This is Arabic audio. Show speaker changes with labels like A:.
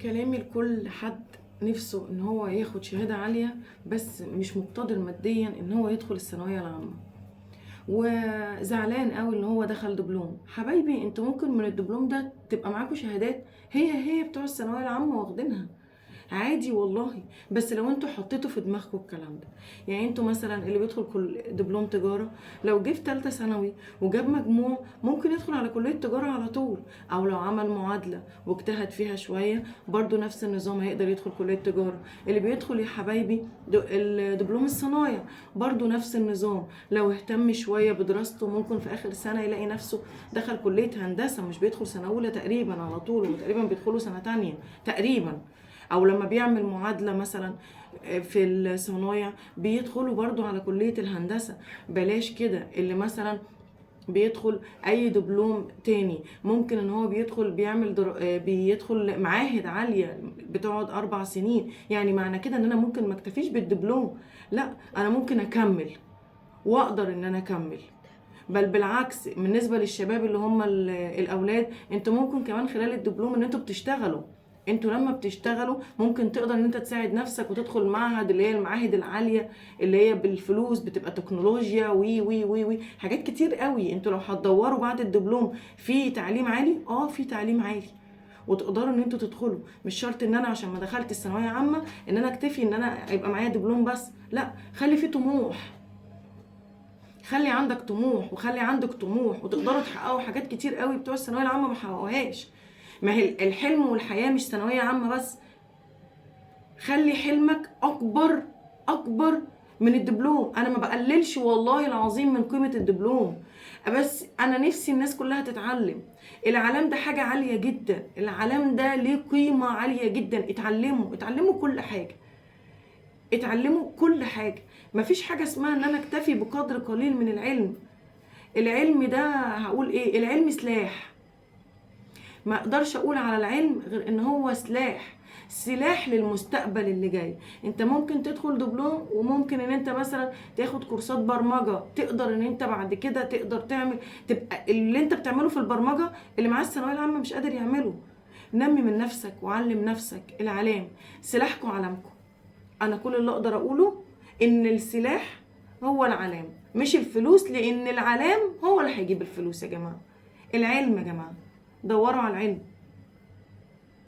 A: كلامي لكل حد نفسه ان هو ياخد شهادة عالية بس مش مقتدر ماديا ان هو يدخل الثانوية العامة، وزعلان قوي ان هو دخل دبلوم. حبايبي انتوا ممكن من الدبلوم ده تبقى معاكم شهادات هي بتوع الثانوية العامة واخدينها عادي والله. بس لو انتوا حطيتوا في دماغكم الكلام ده، يعني انتوا مثلا اللي بيدخل كل دبلوم تجاره لو جه في ثالثه ثانوي وجاب مجموع ممكن يدخل على كليه تجاره على طول، او لو عمل معادله واجتهد فيها شويه برضو نفس النظام هيقدر يدخل كليه تجاره. اللي بيدخل يا حبايبي الدبلوم الصنايع برضو نفس النظام، لو اهتم شويه بدراسته ممكن في اخر سنه يلاقي نفسه دخل كليه هندسه، مش بيدخل سنه اولى تقريبا على طول، وتقريبا بيدخلوا سنه تانية تقريبا. او لما بيعمل معادلة مثلا في الصنايع بيدخلوا برضو على كلية الهندسة. بلاش كده اللي مثلا بيدخل اي دبلوم تاني ممكن ان هو بيدخل بيعمل بيدخل معاهد عالية بتقعد 4 سنين. يعني معنى كده ان انا ممكن ما اكتفيش بالدبلوم، لا انا ممكن اكمل واقدر ان انا اكمل. بل بالعكس بالنسبه للشباب اللي هم الاولاد، انتوا ممكن كمان خلال الدبلوم ان انتوا بتشتغلوا. انتوا لما بتشتغلوا ممكن تقدر ان انت تساعد نفسك وتدخل معهد اللي هي المعاهد العاليه اللي هي بالفلوس، بتبقى تكنولوجيا وي وي وي وي حاجات كتير قوي. انتوا لو هتدوروا بعد الدبلوم في تعليم عالي، في تعليم عالي وتقدروا ان انتوا تدخلوا. مش شرط ان انا عشان ما دخلت الثانويه عامه ان انا اكتفي ان انا يبقى معايا دبلوم بس، لا خلي في طموح. خلي عندك طموح وخلي عندك طموح وتقدروا تحققوا حاجات كتير قوي بتوع الثانويه العامه ما حققوهاش. ما هي الحلم والحياه مش ثانويه عامه بس. خلي حلمك اكبر اكبر من الدبلوم. انا ما بقللش والله العظيم من قيمه الدبلوم، بس انا نفسي الناس كلها تتعلم. العلام ده حاجه عاليه جدا، العلام ده ليه قيمه عاليه جدا. اتعلموا كل حاجه، اتعلموا كل حاجة. مفيش حاجة اسمها ان انا اكتفي بقدر قليل من العلم. العلم ده هقول ايه؟ العلم سلاح. ما اقدرش اقول على العلم غير ان هو سلاح للمستقبل اللي جاي. انت ممكن تدخل دبلوم وممكن ان انت مثلا تاخد كورسات برمجة، تقدر ان انت بعد كده تقدر تعمل، تبقى اللي انت بتعمله في البرمجة اللي معاه الثانوية العامة مش قادر يعمله. نمي من نفسك وعلم نفسك. العلام سلاحكم علامكم. انا كل اللي اقدر اقوله ان السلاح هو العلام مش الفلوس، لان العلام هو اللي هيجيب الفلوس يا جماعه. العلم يا جماعه، دوروا على العلم.